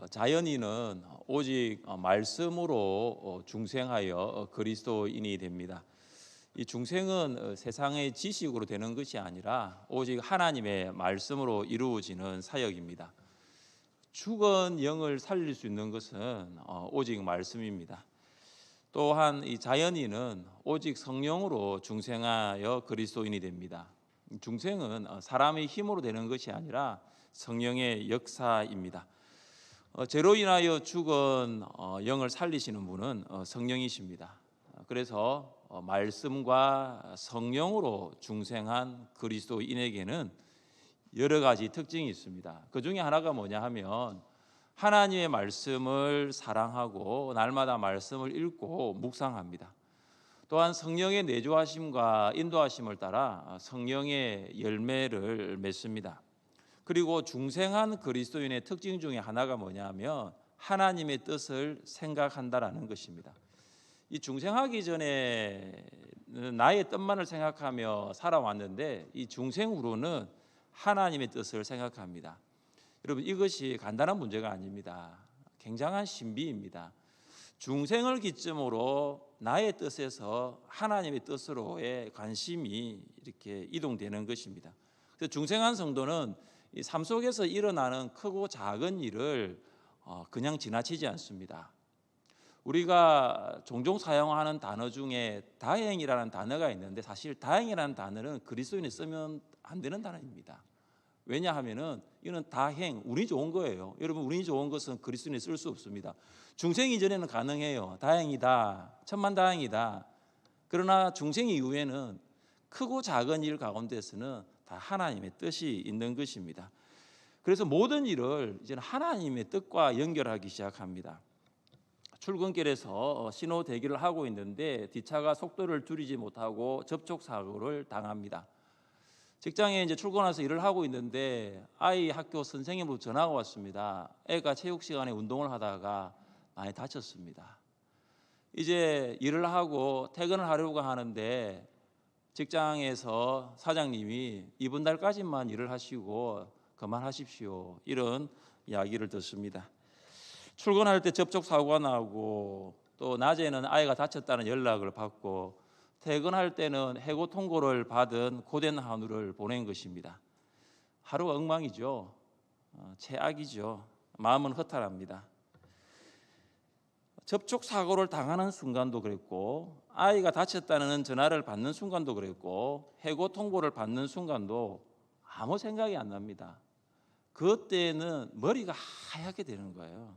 자연인은 오직 말씀으로 중생하여 그리스도인이 됩니다. 이 중생은 세상의 지식으로 되는 것이 아니라 오직 하나님의 말씀으로 이루어지는 사역입니다. 죽은 영을 살릴 수 있는 것은 오직 말씀입니다. 또한 이 자연인은 오직 성령으로 중생하여 그리스도인이 됩니다. 중생은 사람의 힘으로 되는 것이 아니라 성령의 역사입니다. 죄로 인하여 죽은 영을 살리시는 분은 성령이십니다. 그래서 말씀과 성령으로 중생한 그리스도인에게는 여러 가지 특징이 있습니다. 그 중에 하나가 뭐냐 하면 하나님의 말씀을 사랑하고 날마다 말씀을 읽고 묵상합니다. 또한 성령의 내주하심과 인도하심을 따라 성령의 열매를 맺습니다. 그리고 중생한 그리스도인의 특징 중에 하나가 뭐냐면 하나님의 뜻을 생각한다라는 것입니다. 이 중생하기 전에 나의 뜻만을 생각하며 살아왔는데 이 중생 후로는 하나님의 뜻을 생각합니다. 여러분, 이것이 간단한 문제가 아닙니다. 굉장한 신비입니다. 중생을 기점으로 나의 뜻에서 하나님의 뜻으로의 관심이 이렇게 이동되는 것입니다. 그래서 중생한 성도는 이 삶 속에서 일어나는 크고 작은 일을 그냥 지나치지 않습니다. 우리가 종종 사용하는 단어 중에 다행이라는 단어가 있는데 사실 다행이라는 단어는 그리스도인이 쓰면 안 되는 단어입니다. 왜냐하면은 이는 다행, 운이 좋은 거예요. 여러분, 운이 좋은 것은 그리스도인이 쓸 수 없습니다. 중생 이전에는 가능해요. 다행이다, 천만다행이다. 그러나 중생 이후에는 크고 작은 일 가운데서는 다 하나님의 뜻이 있는 것입니다. 그래서 모든 일을 이제는 하나님의 뜻과 연결하기 시작합니다. 출근길에서 신호 대기를 하고 있는데 뒷차가 속도를 줄이지 못하고 접촉 사고를 당합니다. 직장에 이제 출근해서 일을 하고 있는데 아이 학교 선생님으로 전화가 왔습니다. 애가 체육 시간에 운동을 하다가 많이 다쳤습니다. 이제 일을 하고 퇴근을 하려고 하는데 직장에서 사장님이 이번 달까지만 일을 하시고 그만하십시오, 이런 이야기를 듣습니다. 출근할 때 접촉 사고가 나고 또 낮에는 아이가 다쳤다는 연락을 받고 퇴근할 때는 해고 통고를 받은 고된 하루를 보낸 것입니다. 하루가 엉망이죠. 최악이죠. 마음은 허탈합니다. 접촉 사고를 당하는 순간도 그랬고 아이가 다쳤다는 전화를 받는 순간도 그랬고 해고 통보를 받는 순간도 아무 생각이 안 납니다. 그때는 머리가 하얗게 되는 거예요.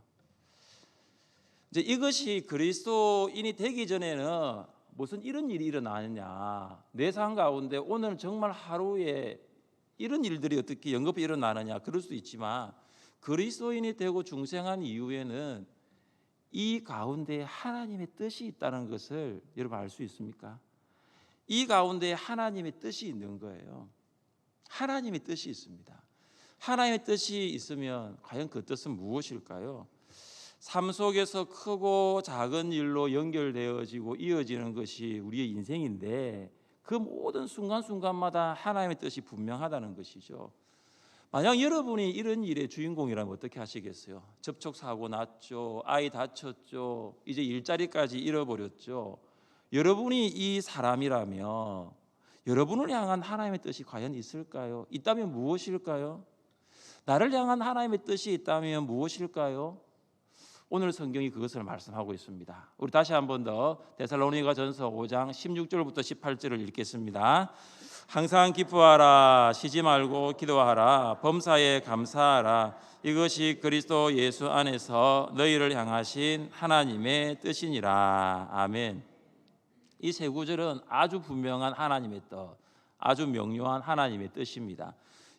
이제 이것이 그리스도인이 되기 전에는 무슨 이런 일이 일어나느냐, 내 삶 가운데 오늘 정말 하루에 이런 일들이 어떻게 연급히 일어나느냐 그럴 수도 있지만 그리스도인이 되고 중생한 이후에는 이 가운데 하나님의 뜻이 있다는 것을 여러분 알 수 있습니까? 이 가운데 하나님의 뜻이 있는 거예요. 하나님의 뜻이 있습니다. 하나님의 뜻이 있으면 과연 그 뜻은 무엇일까요? 삶 속에서 크고 작은 일로 연결되어지고 이어지는 것이 우리의 인생인데 그 모든 순간순간마다 하나님의 뜻이 분명하다는 것이죠. 만약 여러분이 이런 일의 주인공이라면 어떻게 하시겠어요? 접촉 사고 났죠, 아이 다쳤죠, 이제 일자리까지 잃어버렸죠. 여러분이 이 사람이라면 여러분을 향한 하나님의 뜻이 과연 있을까요? 있다면 무엇일까요? 나를 향한 하나님의 뜻이 있다면 무엇일까요? 오늘 성경이 그것을 말씀하고 있습니다. 우리 다시 한번 더 데살로니가전서 5장 16절부터 18절을 읽겠습니다. 항상 기뻐하라, 쉬지 말고 기도하라, 범사에 감사하라. 이것이 그리스도 예수 안에서 너희를 향하신 하나님의 뜻이니라. 아멘. 이 세 구절은 아주 분명한 하나님의 뜻, 아주 명료한 하나님의 뜻입니다.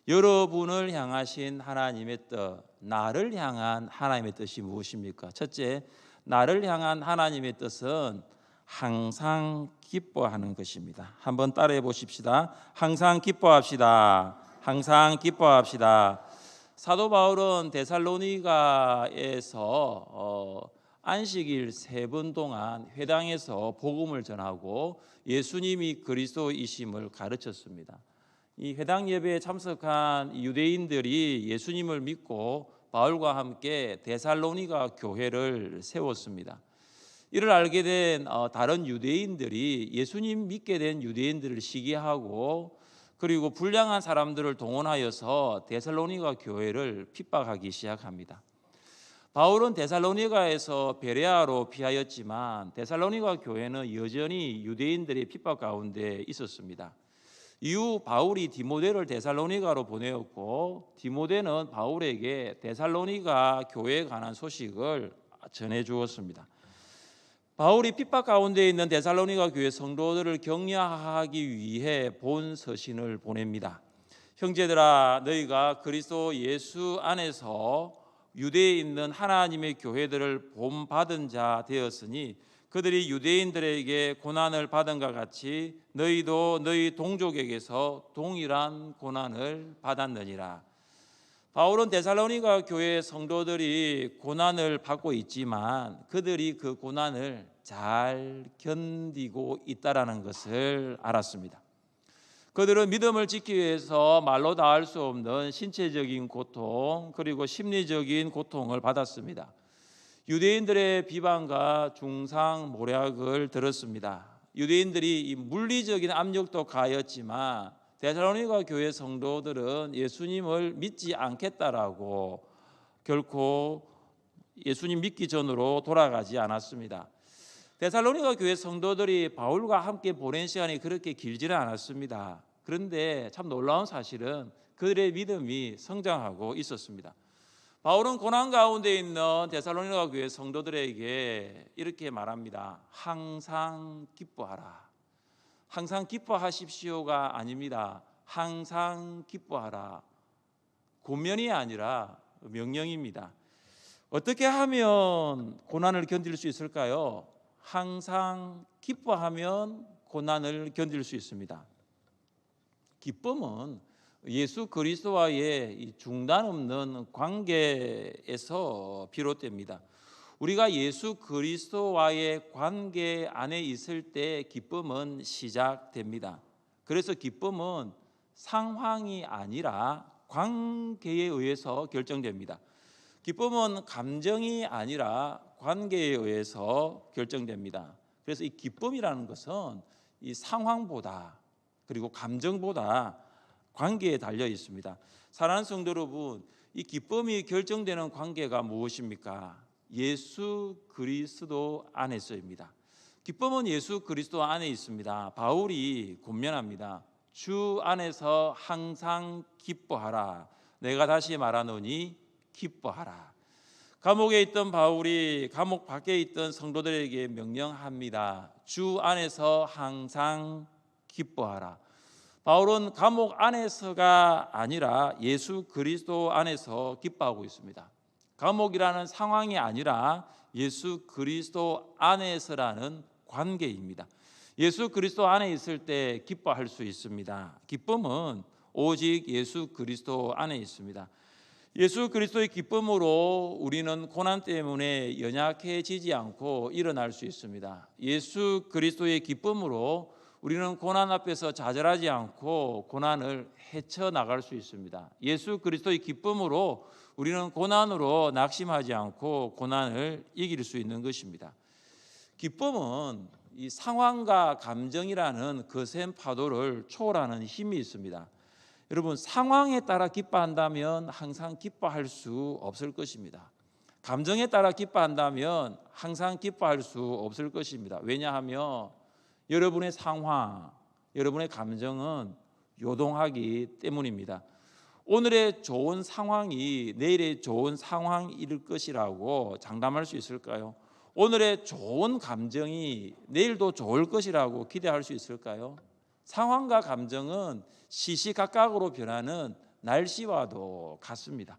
여러분을 향하신 하나님의 뜻, 나를 향한 하나님의 뜻이 무엇입니까? 첫째, 나를 향한 하나님의 뜻은 항상 기뻐하는 것입니다. 한번 따라해 보십시다. 항상 기뻐합시다. 항상 기뻐합시다. 사도 바울은 데살로니가에서 안식일 3번 동안 회당에서 복음을 전하고 예수님이 그리스도이심을 가르쳤습니다. 이 회당 예배에 참석한 유대인들이 예수님을 믿고 바울과 함께 데살로니가 교회를 세웠습니다. 이를 알게 된 다른 유대인들이 예수님 믿게 된 유대인들을 시기하고 그리고 불량한 사람들을 동원하여서 데살로니가 교회를 핍박하기 시작합니다. 바울은 데살로니가에서 베레아로 피하였지만 데살로니가 교회는 여전히 유대인들의 핍박 가운데 있었습니다. 이후 바울이 디모데를 데살로니가로 보내었고 디모데는 바울에게 데살로니가 교회에 관한 소식을 전해 주었습니다. 바울이 핍박 가운데 있는 데살로니가 교회 성도들을 격려하기 위해 본 서신을 보냅니다. 형제들아, 너희가 그리스도 예수 안에서 유대에 있는 하나님의 교회들을 본받은 자 되었으니 그들이 유대인들에게 고난을 받은 것 같이 너희도 너희 동족에게서 동일한 고난을 받았느니라. 바울은 데살로니가 교회 성도들이 고난을 받고 있지만 그들이 그 고난을 잘 견디고 있다라는 것을 알았습니다. 그들은 믿음을 지키기 위해서 말로 다 할 수 없는 신체적인 고통 그리고 심리적인 고통을 받았습니다. 유대인들의 비방과 중상 모략을 들었습니다. 유대인들이 이 물리적인 압력도 가했지만 데살로니가 교회 성도들은 예수님을 믿지 않겠다라고 결코 예수님 믿기 전으로 돌아가지 않았습니다. 데살로니가 교회 성도들이 바울과 함께 보낸 시간이 그렇게 길지는 않았습니다. 그런데 참 놀라운 사실은 그들의 믿음이 성장하고 있었습니다. 바울은 고난 가운데 있는 데살로니가 교회 성도들에게 이렇게 말합니다. 항상 기뻐하라. 항상 기뻐하십시오가 아닙니다. 항상 기뻐하라. 고면이 아니라 명령입니다. 어떻게 하면 고난을 견딜 수 있을까요? 항상 기뻐하면 고난을 견딜 수 있습니다. 기쁨은 예수 그리스도와의 이 중단 없는 관계에서 비롯됩니다. 우리가 예수 그리스도와의 관계 안에 있을 때 기쁨은 시작됩니다. 그래서 기쁨은 상황이 아니라 관계에 의해서 결정됩니다. 기쁨은 감정이 아니라 관계에 의해서 결정됩니다. 그래서 이 기쁨이라는 것은 이 상황보다 그리고 감정보다 관계에 달려 있습니다. 사랑하는 성도 여러분, 이 기쁨이 결정되는 관계가 무엇입니까? 예수 그리스도 안에서입니다. 기쁨은 예수 그리스도 안에 있습니다. 바울이 권면합니다. 주 안에서 항상 기뻐하라. 내가 다시 말하노니 기뻐하라. 감옥에 있던 바울이 감옥 밖에 있던 성도들에게 명령합니다. 주 안에서 항상 기뻐하라. 바울은 감옥 안에서가 아니라 예수 그리스도 안에서 기뻐하고 있습니다. 감옥이라는 상황이 아니라 예수 그리스도 안에서라는 관계입니다. 예수 그리스도 안에 있을 때 기뻐할 수 있습니다. 기쁨은 오직 예수 그리스도 안에 있습니다. 예수 그리스도의 기쁨으로 우리는 고난 때문에 연약해지지 않고 일어날 수 있습니다. 예수 그리스도의 기쁨으로 우리는 고난 앞에서 좌절하지 않고 고난을 헤쳐나갈 수 있습니다. 예수 그리스도의 기쁨으로 우리는 고난으로 낙심하지 않고 고난을 이길 수 있는 것입니다. 기쁨은 이 상황과 감정이라는 거센 파도를 초월하는 힘이 있습니다. 여러분, 상황에 따라 기뻐한다면 항상 기뻐할 수 없을 것입니다. 감정에 따라 기뻐한다면 항상 기뻐할 수 없을 것입니다. 왜냐하면 여러분의 상황, 여러분의 감정은 요동하기 때문입니다. 오늘의 좋은 상황이 내일의 좋은 상황일 것이라고 장담할 수 있을까요? 오늘의 좋은 감정이 내일도 좋을 것이라고 기대할 수 있을까요? 상황과 감정은 시시각각으로 변하는 날씨와도 같습니다.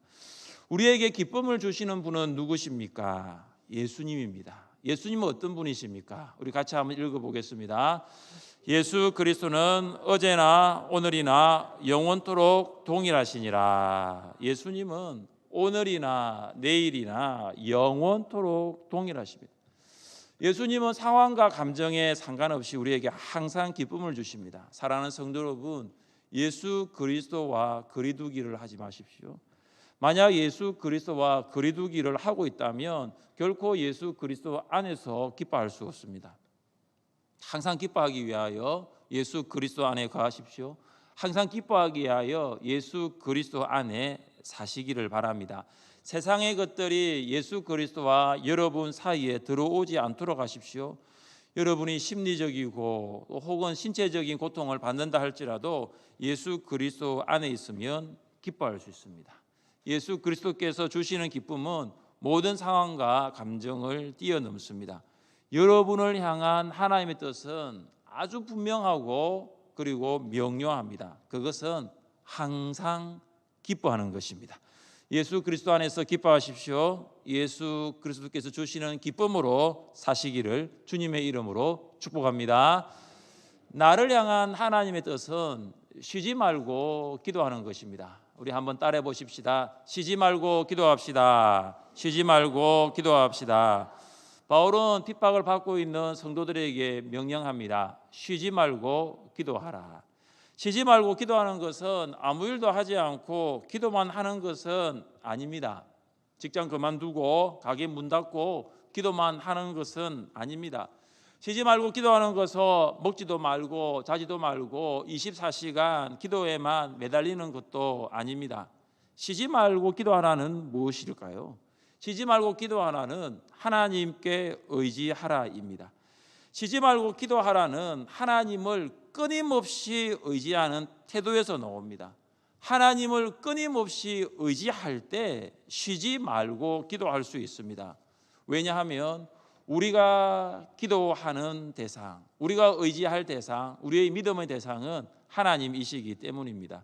우리에게 기쁨을 주시는 분은 누구십니까? 예수님입니다. 예수님은 어떤 분이십니까? 우리 같이 한번 읽어보겠습니다. 예수 그리스도는 어제나 오늘이나 영원토록 동일하시니라. 예수님은 오늘이나 내일이나 영원토록 동일하십니다. 예수님은 상황과 감정에 상관없이 우리에게 항상 기쁨을 주십니다. 사랑하는 성도 여러분, 예수 그리스도와 거리두기를 하지 마십시오. 만약 예수 그리스도와 거리두기를 하고 있다면 결코 예수 그리스도 안에서 기뻐할 수 없습니다. 항상 기뻐하기 위하여 예수 그리스도 안에 거하십시오. 항상 기뻐하기 위하여 예수 그리스도 안에 사시기를 바랍니다. 세상의 것들이 예수 그리스도와 여러분 사이에 들어오지 않도록 하십시오. 여러분이 심리적이고 혹은 신체적인 고통을 받는다 할지라도 예수 그리스도 안에 있으면 기뻐할 수 있습니다. 예수 그리스도께서 주시는 기쁨은 모든 상황과 감정을 뛰어넘습니다. 여러분을 향한 하나님의 뜻은 아주 분명하고 그리고 명료합니다. 그것은 항상 기뻐하는 것입니다. 예수 그리스도 안에서 기뻐하십시오. 예수 그리스도께서 주시는 기쁨으로 사시기를 주님의 이름으로 축복합니다. 나를 향한 하나님의 뜻은 쉬지 말고 기도하는 것입니다. 우리 한번 따라해 보십시다. 쉬지 말고 기도합시다. 쉬지 말고 기도합시다. 바울은 핍박을 받고 있는 성도들에게 명령합니다. 쉬지 말고 기도하라. 쉬지 말고 기도하는 것은 아무 일도 하지 않고 기도만 하는 것은 아닙니다. 직장 그만두고 가게 문 닫고 기도만 하는 것은 아닙니다. 쉬지 말고 기도하는 것은 먹지도 말고 자지도 말고 24시간 기도에만 매달리는 것도 아닙니다. 쉬지 말고 기도하라는 무엇일까요? 쉬지 말고 기도하라는 하나님께 의지하라입니다. 쉬지 말고 기도하라는 하나님을 끊임없이 의지하는 태도에서 나옵니다. 하나님을 끊임없이 의지할 때 쉬지 말고 기도할 수 있습니다. 왜냐하면 우리가 기도하는 대상, 우리가 의지할 대상, 우리의 믿음의 대상은 하나님이시기 때문입니다.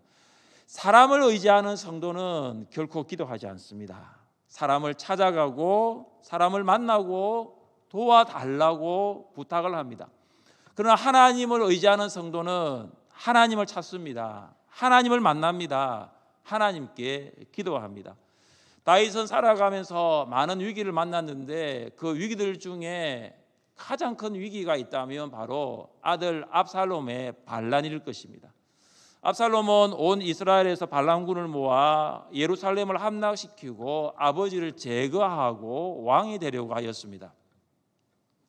사람을 의지하는 성도는 결코 기도하지 않습니다. 사람을 찾아가고 사람을 만나고 도와달라고 부탁을 합니다. 그러나 하나님을 의지하는 성도는 하나님을 찾습니다. 하나님을 만납니다. 하나님께 기도합니다. 다윗은 살아가면서 많은 위기를 만났는데 그 위기들 중에 가장 큰 위기가 있다면 바로 아들 압살롬의 반란일 것입니다. 압살롬은 온 이스라엘에서 반란군을 모아 예루살렘을 함락시키고 아버지를 제거하고 왕이 되려고 하였습니다.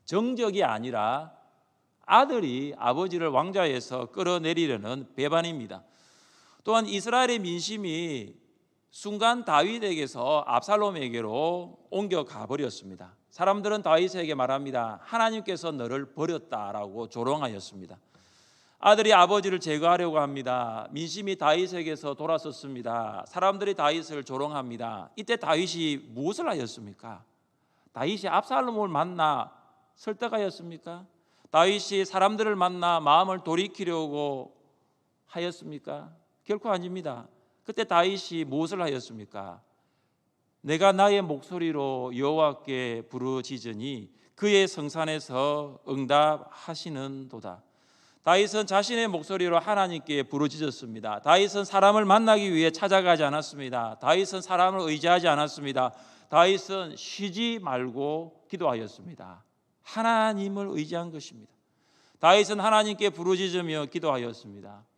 정적이 아니라 아들이 아버지를 왕좌에서 끌어내리려는 배반입니다. 또한 이스라엘의 민심이 순간 다윗에게서 압살롬에게로 옮겨가 버렸습니다. 사람들은 다윗에게 말합니다. 하나님께서 너를 버렸다라고 조롱하였습니다. 아들이 아버지를 제거하려고 합니다. 민심이 다윗에게서 돌아섰습니다. 사람들이 다윗을 조롱합니다. 이때 다윗이 무엇을 하였습니까? 다윗이 압살롬을 만나 설득하였습니까? 다윗이 사람들을 만나 마음을 돌이키려고 하였습니까? 결코 아닙니다. 그때 다윗이 무엇을 하였습니까? 내가 나의 목소리로 여호와께 부르짖으니 그의 성산에서 응답하시는도다. 다윗은 자신의 목소리로 하나님께 부르짖었습니다. 다윗은 사람을 만나기 위해 찾아가지 않았습니다. 다윗은 사람을 의지하지 않았습니다. 다윗은 쉬지 말고 기도하였습니다. 하나님을 의지한 것입니다. 다윗은 하나님께 부르짖으며 기도하였습니다.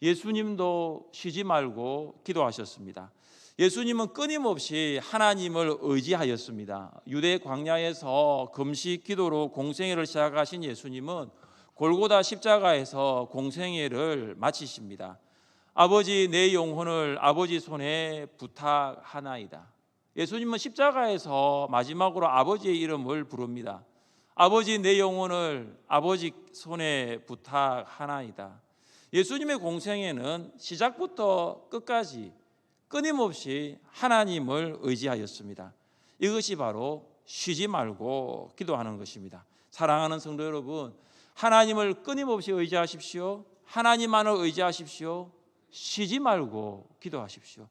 예수님도 쉬지 말고 기도하셨습니다. 예수님은 끊임없이 하나님을 의지하였습니다. 유대 광야에서 금식 기도로 공생애를 시작하신 예수님은 골고다 십자가에서 공생애를 마치십니다. 아버지 내 영혼을 아버지 손에 부탁하나이다. 예수님은 십자가에서 마지막으로 아버지의 이름을 부릅니다. 아버지 내 영혼을 아버지 손에 부탁하나이다. 예수님의 공생애는 시작부터 끝까지 끊임없이 하나님을 의지하였습니다. 이것이 바로 쉬지 말고 기도하는 것입니다. 사랑하는 성도 여러분, 하나님을 끊임없이 의지하십시오. 하나님만을 의지하십시오. 쉬지 말고 기도하십시오.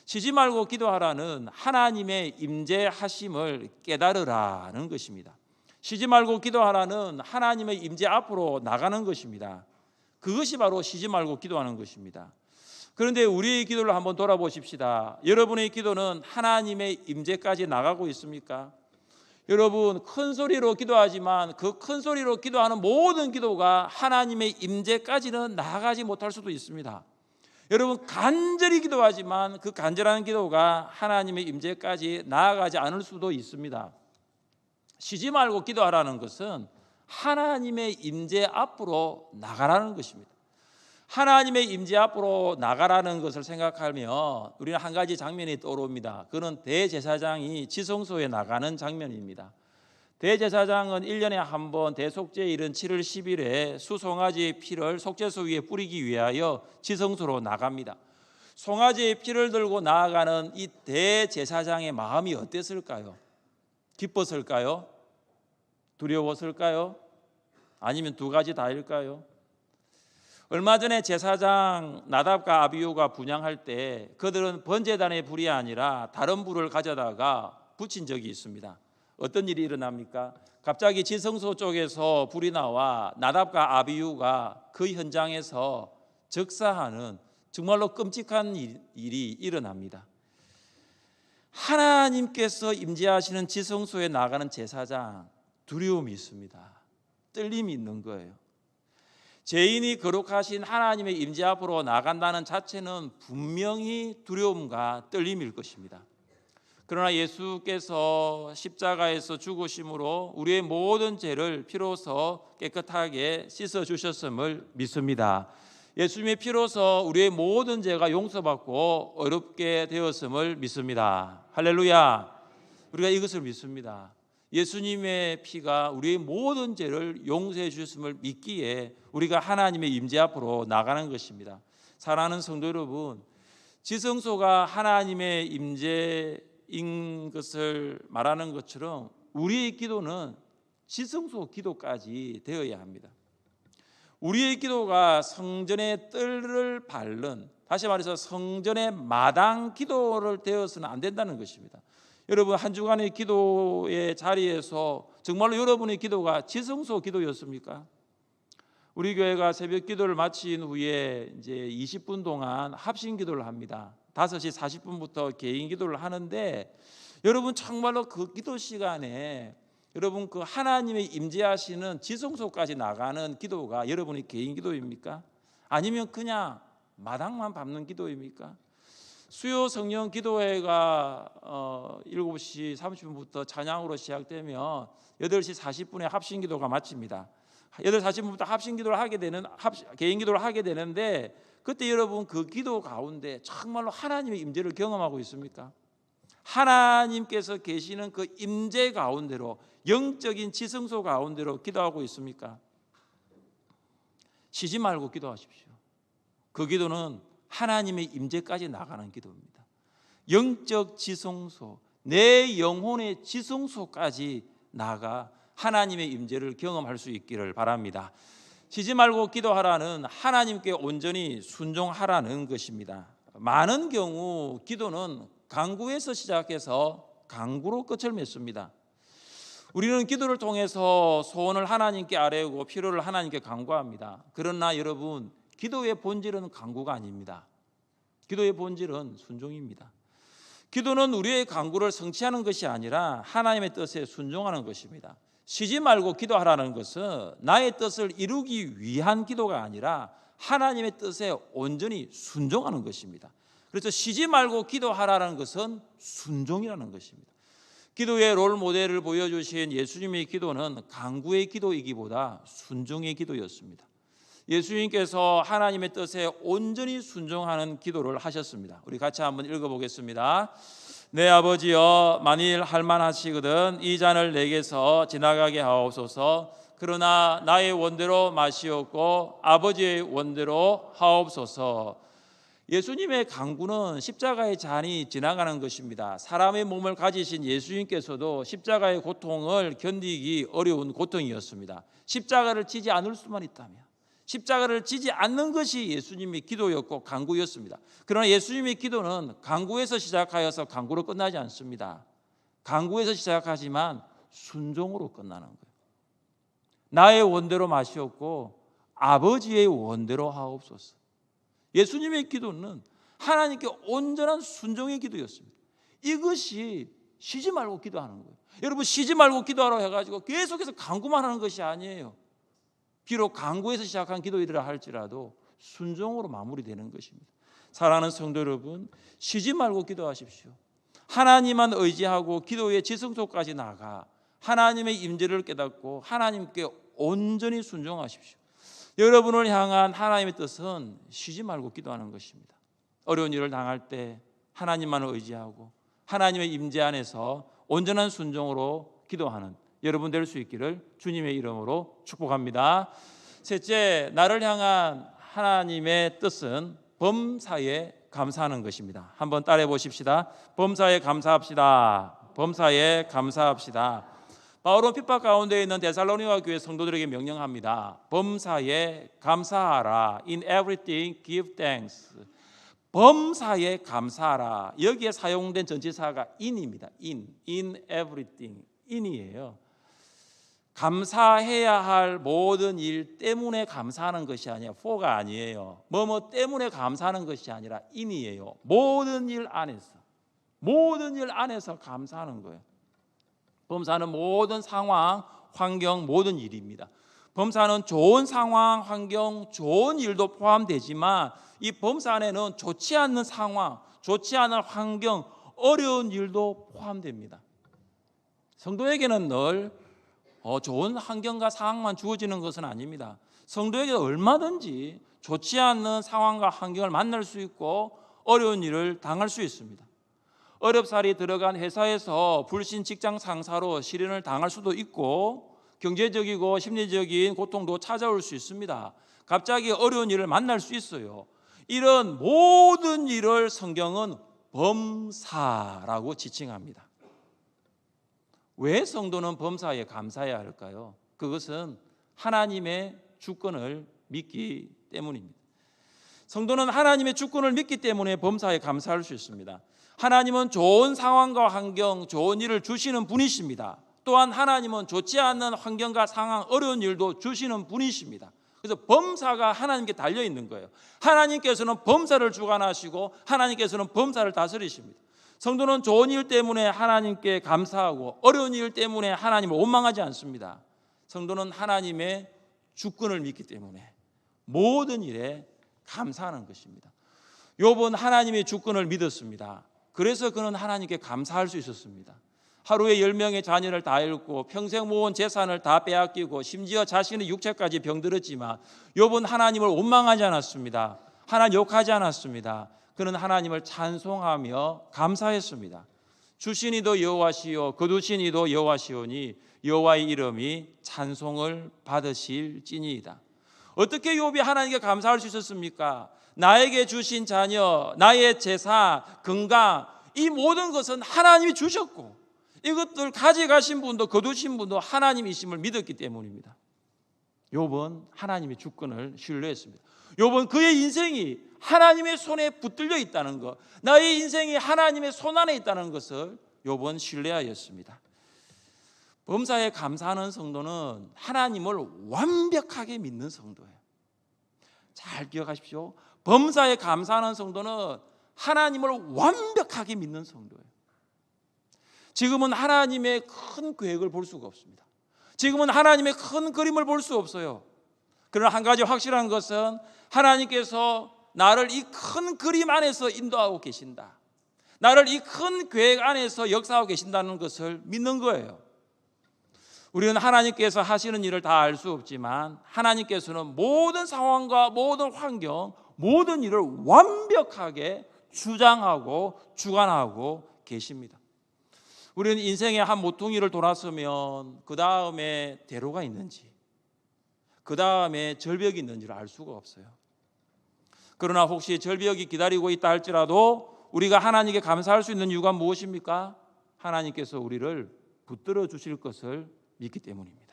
쉬지 말고 기도하라는 하나님의 임재하심을 깨달으라는 것입니다. 쉬지 말고 기도하라는 하나님의 임재 앞으로 나가는 것입니다. 그것이 바로 쉬지 말고 기도하는 것입니다. 그런데 우리의 기도를 한번 돌아보십시다. 여러분의 기도는 하나님의 임재까지 나가고 있습니까? 여러분, 큰 소리로 기도하지만 그 큰 소리로 기도하는 모든 기도가 하나님의 임재까지는 나아가지 못할 수도 있습니다. 여러분 간절히 기도하지만 그 간절한 기도가 하나님의 임재까지 나아가지 않을 수도 있습니다. 쉬지 말고 기도하라는 것은 하나님의 임재 앞으로 나가라는 것입니다. 하나님의 임재 앞으로 나가라는 것을 생각하면 우리는 한 가지 장면이 떠오릅니다. 그는 대제사장이 지성소에 나가는 장면입니다. 대제사장은 1년에 한 번 대속죄일은 7월 10일에 수송아지의 피를 속죄소 위에 뿌리기 위하여 지성소로 나갑니다. 송아지의 피를 들고 나아가는 이 대제사장의 마음이 어땠을까요? 기뻤을까요? 두려웠을까요? 아니면 두 가지 다일까요? 얼마 전에 제사장 나답과 아비후가 분향할 때 그들은 번제단의 불이 아니라 다른 불을 가져다가 붙인 적이 있습니다. 어떤 일이 일어납니까? 갑자기 지성소 쪽에서 불이 나와 나답과 아비후가 그 현장에서 즉사하는 정말로 끔찍한 일이 일어납니다. 하나님께서 임재하시는 지성소에 나가는 제사장, 두려움이 있습니다. 떨림이 있는 거예요. 죄인이 거룩하신 하나님의 임재 앞으로 나간다는 자체는 분명히 두려움과 떨림일 것입니다. 그러나 예수께서 십자가에서 죽으심으로 우리의 모든 죄를 피로써 깨끗하게 씻어 주셨음을 믿습니다. 예수님의 피로써 우리의 모든 죄가 용서받고 어렵게 되었음을 믿습니다. 할렐루야. 우리가 이것을 믿습니다. 예수님의 피가 우리의 모든 죄를 용서해 주셨음을 믿기에 우리가 하나님의 임재 앞으로 나가는 것입니다. 사랑하는 성도 여러분, 지성소가 하나님의 임재인 것을 말하는 것처럼 우리의 기도는 지성소 기도까지 되어야 합니다. 우리의 기도가 성전의 뜰을 밟는, 다시 말해서 성전의 마당 기도를 되어서는 안 된다는 것입니다. 여러분 한 주간의 기도의 자리에서 정말로 여러분의 기도가 지성소 기도였습니까? 우리 교회가 새벽 기도를 마친 후에 이제 20분 동안 합심 기도를 합니다. 5시 40분부터 개인 기도를 하는데 여러분 정말로 그 기도 시간에 여러분 그 하나님의 임재하시는 지성소까지 나가는 기도가 여러분의 개인 기도입니까? 아니면 그냥 마당만 밟는 기도입니까? 수요 성령 기도회가 7시 30분부터 찬양으로 시작되면 8시 40분에 합심 기도가 마칩니다. 8시 40분부터 합심 기도를 하게 되는 개인 기도를 하게 되는데 그때 여러분 그 기도 가운데 정말로 하나님의 임재를 경험하고 있습니까? 하나님께서 계시는 그 임재 가운데로 영적인 지성소 가운데로 기도하고 있습니까? 쉬지 말고 기도하십시오. 그 기도는 하나님의 임재까지 나가는 기도입니다. 영적 지성소, 내 영혼의 지성소까지 나가 하나님의 임재를 경험할 수 있기를 바랍니다. 쉬지 말고 기도하라는 하나님께 온전히 순종하라는 것입니다. 많은 경우 기도는 간구에서 시작해서 간구로 끝을 맺습니다. 우리는 기도를 통해서 소원을 하나님께 아뢰고 필요를 하나님께 간구합니다. 그러나 여러분 기도의 본질은 간구가 아닙니다. 기도의 본질은 순종입니다. 기도는 우리의 간구를 성취하는 것이 아니라 하나님의 뜻에 순종하는 것입니다. 쉬지 말고 기도하라는 것은 나의 뜻을 이루기 위한 기도가 아니라 하나님의 뜻에 온전히 순종하는 것입니다. 그래서 쉬지 말고 기도하라는 것은 순종이라는 것입니다. 기도의 롤 모델을 보여주신 예수님의 기도는 간구의 기도이기보다 순종의 기도였습니다. 예수님께서 하나님의 뜻에 온전히 순종하는 기도를 하셨습니다. 우리 같이 한번 읽어보겠습니다. 내 아버지여, 만일 할만하시거든 이 잔을 내게서 지나가게 하옵소서. 그러나 나의 원대로 마시옵고 아버지의 원대로 하옵소서. 예수님의 간구는 십자가의 잔이 지나가는 것입니다. 사람의 몸을 가지신 예수님께서도 십자가의 고통을 견디기 어려운 고통이었습니다. 십자가를 지지 않을 수만 있다면, 십자가를 지지 않는 것이 예수님의 기도였고 간구였습니다. 그러나 예수님의 기도는 간구에서 시작하여서 간구로 끝나지 않습니다. 간구에서 시작하지만 순종으로 끝나는 거예요. 나의 원대로 마시옵고 아버지의 원대로 하옵소서. 예수님의 기도는 하나님께 온전한 순종의 기도였습니다. 이것이 쉬지 말고 기도하는 거예요. 여러분 쉬지 말고 기도하라고 해가지고 계속해서 간구만 하는 것이 아니에요. 비록 간구에서 시작한 기도이라 할지라도 순종으로 마무리되는 것입니다. 사랑하는 성도 여러분, 쉬지 말고 기도하십시오. 하나님만 의지하고 기도의 지성소까지 나가 하나님의 임재를 깨닫고 하나님께 온전히 순종하십시오. 여러분을 향한 하나님의 뜻은 쉬지 말고 기도하는 것입니다. 어려운 일을 당할 때 하나님만을 의지하고 하나님의 임재 안에서 온전한 순종으로 기도하는 여러분 될 수 있기를 주님의 이름으로 축복합니다. 셋째, 나를 향한 하나님의 뜻은 범사에 감사하는 것입니다. 한번 따라해 보십시다. 범사에 감사합시다. 범사에 감사합시다. 바울은 핍박 가운데 있는 데살로니가 교회 성도들에게 명령합니다. 범사에 감사하라. In everything give thanks. 범사에 감사하라. 여기에 사용된 전치사가 in입니다. in everything. in이에요. 감사해야 할 모든 일 때문에 감사하는 것이 아니라 for가 아니에요. 뭐뭐 때문에 감사하는 것이 아니라 in이에요. 모든 일 안에서 감사하는 거예요. 범사는 모든 상황, 환경, 모든 일입니다. 범사는 좋은 상황, 환경, 좋은 일도 포함되지만 이 범사 안에는 좋지 않는 상황, 좋지 않은 환경, 어려운 일도 포함됩니다. 성도에게는 늘 좋은 환경과 상황만 주어지는 것은 아닙니다. 성도에게 얼마든지 좋지 않는 상황과 환경을 만날 수 있고 어려운 일을 당할 수 있습니다. 어렵사리 들어간 회사에서 불신 직장 상사로 실현을 당할 수도 있고 경제적이고 심리적인 고통도 찾아올 수 있습니다. 갑자기 어려운 일을 만날 수 있어요. 이런 모든 일을 성경은 범사라고 지칭합니다. 왜 성도는 범사에 감사해야 할까요? 그것은 하나님의 주권을 믿기 때문입니다. 성도는 하나님의 주권을 믿기 때문에 범사에 감사할 수 있습니다. 하나님은 좋은 상황과 환경, 좋은 일을 주시는 분이십니다. 또한 하나님은 좋지 않는 환경과 상황, 어려운 일도 주시는 분이십니다. 그래서 범사가 하나님께 달려 있는 거예요. 하나님께서는 범사를 주관하시고 하나님께서는 범사를 다스리십니다. 성도는 좋은 일 때문에 하나님께 감사하고 어려운 일 때문에 하나님을 원망하지 않습니다. 성도는 하나님의 주권을 믿기 때문에 모든 일에 감사하는 것입니다. 욥은 하나님의 주권을 믿었습니다. 그래서 그는 하나님께 감사할 수 있었습니다. 하루에 10명의 자녀를 다 잃고 평생 모은 재산을 다 빼앗기고 심지어 자신의 육체까지 병들었지만 욥은 하나님을 원망하지 않았습니다. 하나님 욕하지 않았습니다. 그는 하나님을 찬송하며 감사했습니다. 주신 이도 여호와시요 거두신 이도 여호와시오니 여호와의 이름이 찬송을 받으실지니이다. 어떻게 욥이 하나님께 감사할 수 있었습니까? 나에게 주신 자녀, 나의 재산, 건강, 이 모든 것은 하나님이 주셨고 이것들 가져가신 분도 거두신 분도 하나님이심을 믿었기 때문입니다. 욥은 하나님의 주권을 신뢰했습니다. 욥은 그의 인생이 하나님의 손에 붙들려 있다는 것, 나의 인생이 하나님의 손 안에 있다는 것을 욥은 신뢰하였습니다. 범사에 감사하는 성도는 하나님을 완벽하게 믿는 성도예요. 잘 기억하십시오. 범사에 감사하는 성도는 하나님을 완벽하게 믿는 성도예요. 지금은 하나님의 큰 계획을 볼 수가 없습니다. 지금은 하나님의 큰 그림을 볼 수 없어요. 그러나 한 가지 확실한 것은 하나님께서 나를 이 큰 그림 안에서 인도하고 계신다. 나를 이 큰 계획 안에서 역사하고 계신다는 것을 믿는 거예요. 우리는 하나님께서 하시는 일을 다 알 수 없지만 하나님께서는 모든 상황과 모든 환경, 모든 일을 완벽하게 주장하고 주관하고 계십니다. 우리는 인생의 한 모퉁이를 돌았으면 그 다음에 대로가 있는지 그 다음에 절벽이 있는지를 알 수가 없어요. 그러나 혹시 절벽이 기다리고 있다 할지라도 우리가 하나님께 감사할 수 있는 이유가 무엇입니까? 하나님께서 우리를 붙들어 주실 것을 믿기 때문입니다.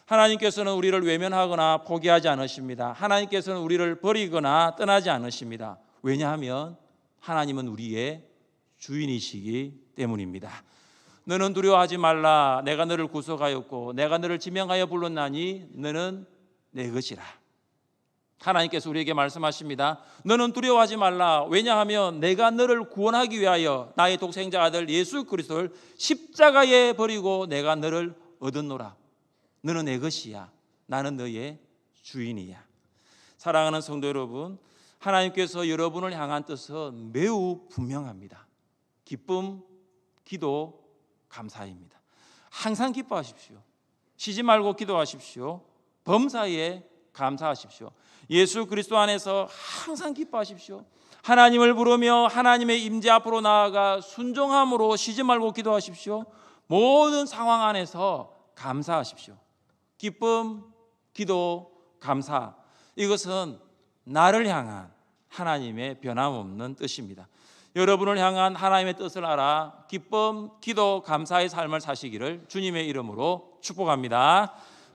하나님께서는 우리를 외면하거나 포기하지 않으십니다. 하나님께서는 우리를 버리거나 떠나지 않으십니다. 왜냐하면 하나님은 우리의 주인이시기 때문입니다. 너는 두려워하지 말라. 내가 너를 구속하였고 내가 너를 지명하여 불렀나니 너는 내 것이라. 하나님께서 우리에게 말씀하십니다. 너는 두려워하지 말라. 왜냐하면 내가 너를 구원하기 위하여 나의 독생자 아들 예수 그리스도를 십자가에 버리고 내가 너를 얻었노라. 너는 내 것이야. 나는 너의 주인이야. 사랑하는 성도 여러분, 하나님께서 여러분을 향한 뜻은 매우 분명합니다. 기쁨, 기도, 감사입니다. 항상 기뻐하십시오. 쉬지 말고 기도하십시오. 범사에 감사하십시오. 예수 그리스도 안에서 항상 기뻐하십시오. 하나님을 부르며 하나님의 임재 앞으로 나아가 순종함으로 쉬지 말고 기도하십시오. 모든 상황 안에서 감사하십시오. 기쁨, 기도, 감사, 이것은 나를 향한 하나님의 변함없는 뜻입니다. 여러분을 향한 하나님의 뜻을 알아 기쁨, 기도, 감사의 삶을 사시기를 주님의 이름으로 축복합니다.